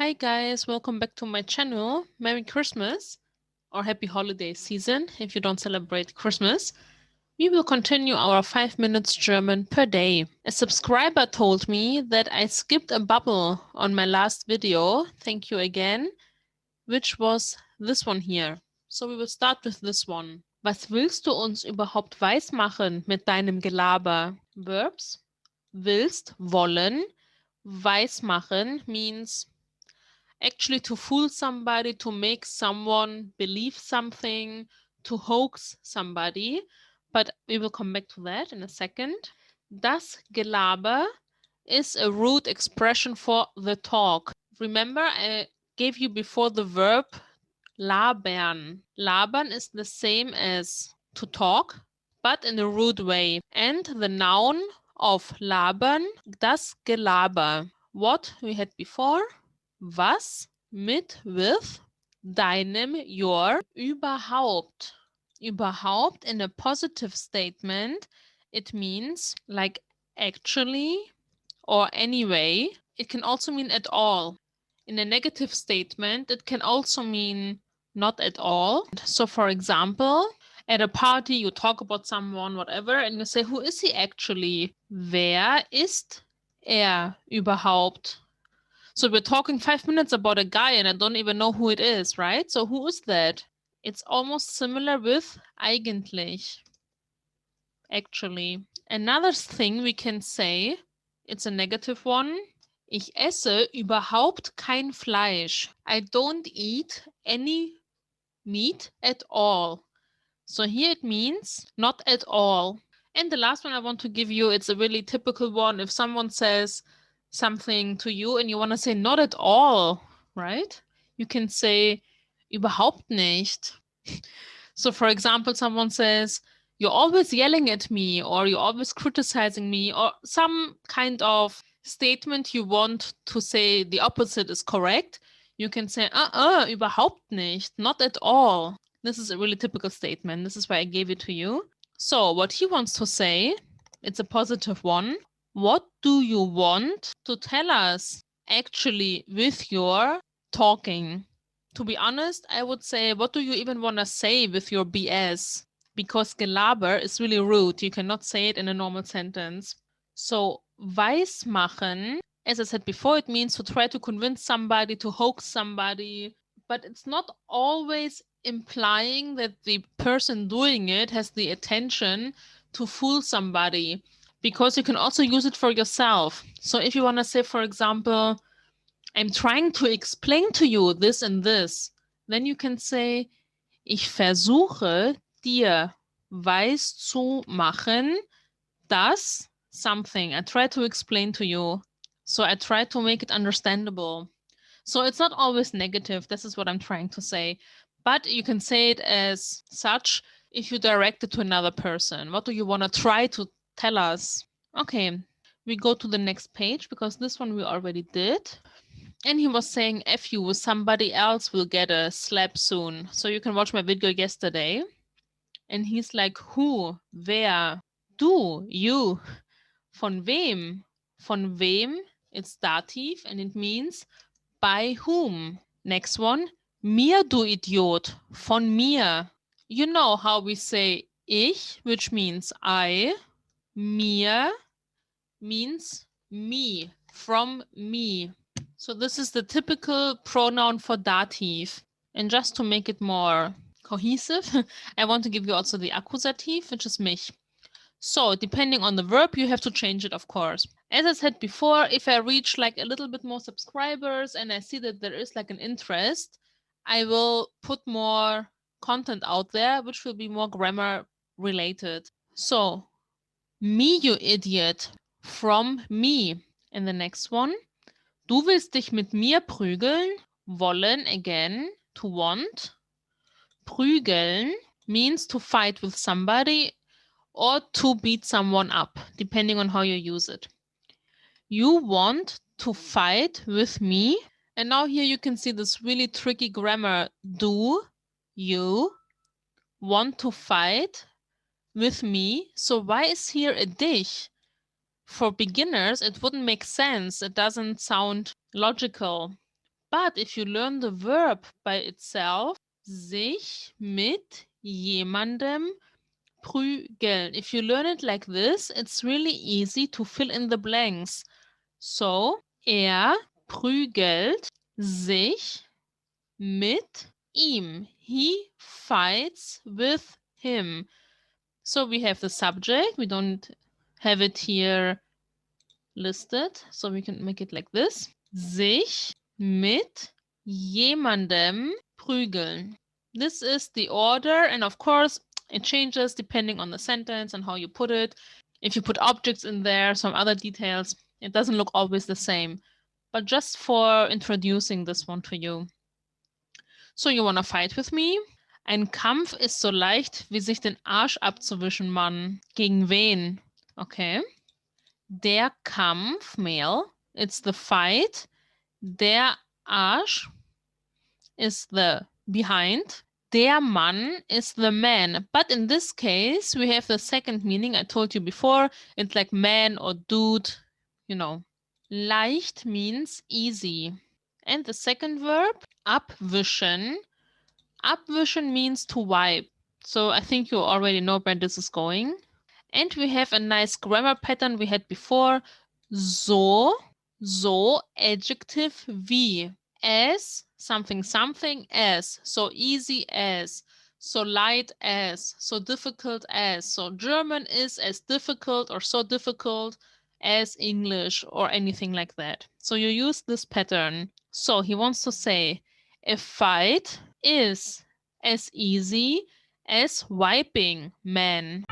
Hi guys, welcome back to my channel. Merry Christmas or Happy Holiday Season if you don't celebrate Christmas. We will continue our 5 minutes German per day. A subscriber told me that I skipped a bubble on my last video. Thank you again, which was this one here. So we will start with this one. Was willst du uns überhaupt weismachen mit deinem Gelaber? Verbs. Willst, wollen. Weismachen means actually to fool somebody, to make someone believe something, to hoax somebody. But we will come back to that in a second. Das Gelaber is a root expression for the talk. Remember, I gave you before the verb labern. Labern is the same as to talk, but in a rude way. And the noun of labern, das Gelaber. What we had before? Was, mit, with, deinem, your, überhaupt. Überhaupt in a positive statement, it means like actually or anyway. It can also mean at all. In a negative statement, it can also mean not at all. So for example, at a party, you talk about someone, whatever, and you say, who is he actually? Wer ist er überhaupt? So we're talking 5 minutes about a guy and I don't even know who it is, right? So who is that? It's almost similar with eigentlich. Actually. Another thing we can say, it's a negative one. Ich esse überhaupt kein Fleisch. I don't eat any meat at all. So here it means not at all. And the last one I want to give you, it's a really typical one. If someone says something to you and you want to say not at all, right? You can say überhaupt nicht. So for example, someone says, you're always yelling at me, or you're always criticizing me, or some kind of statement you want to say the opposite is correct. You can say, überhaupt nicht, not at all. This is a really typical statement. This is why I gave it to you. So what he wants to say, it's a positive one. What do you want to tell us actually with your talking? To be honest, I would say, what do you even want to say with your BS? Because Gelaber is really rude. You cannot say it in a normal sentence. So, weismachen, as I said before, it means to try to convince somebody, to hoax somebody. But it's not always implying that the person doing it has the intention to fool somebody. Because you can also use it for yourself. So if you want to say, for example, I'm trying to explain to you this and this, then you can say, ich versuche dir weiszumachen, dass something. I try to explain to you. So I try to make it understandable. So it's not always negative. This is what I'm trying to say. But you can say it as such if you direct it to another person. What do you want to try to tell us? Okay, we go to the next page because this one we already did. And he was saying, F you, somebody else will get a slap soon. So you can watch my video yesterday. And he's like, who? Wer? Du? You? Von wem? Von wem? It's dative and it means by whom. Next one. Mir, du Idiot. Von mir. You know how we say ich, which means I. Mir means me, from me. So this is the typical pronoun for dative. And just to make it more cohesive, I want to give you also the accusative, which is mich. So depending on the verb, you have to change it, of course. As I said before, if I reach like a little bit more subscribers and I see that there is like an interest, I will put more content out there, which will be more grammar related. So, me, you idiot, from me. And the next one, du willst dich mit mir prügeln? Wollen, again, to want. Prügeln means to fight with somebody or to beat someone up, depending on how you use it. You want to fight with me? And now here you can see this really tricky grammar. Do you want to fight with me? So why is here a dich? For beginners, it wouldn't make sense. It doesn't sound logical. But if you learn the verb by itself, sich mit jemandem prügeln. If you learn it like this, it's really easy to fill in the blanks. So, prügelt sich mit ihm. He fights with him. So we have the subject. We don't have it here listed. So we can make it like this. Sich mit jemandem prügeln. This is the order, and of course it changes depending on the sentence and how you put it. If you put objects in there, some other details, it doesn't look always the same. But just for introducing this one to you. So you wanna fight with me? Ein Kampf ist so leicht, wie sich den Arsch abzuwischen, Mann. Gegen wen? Okay. Der Kampf, male, it's the fight. Der Arsch is the behind. Der Mann is the man. But in this case, we have the second meaning I told you before. It's like man or dude, you know. Leicht means easy. And the second verb, abwischen. Abwischen means to wipe. So I think you already know where this is going. And we have a nice grammar pattern we had before. So, adjective wie. As, something, as. So easy as. So light as. So difficult as. So German is as difficult or so difficult as English or anything like that. So you use this pattern. So he wants to say, a fight is as easy as wiping, man.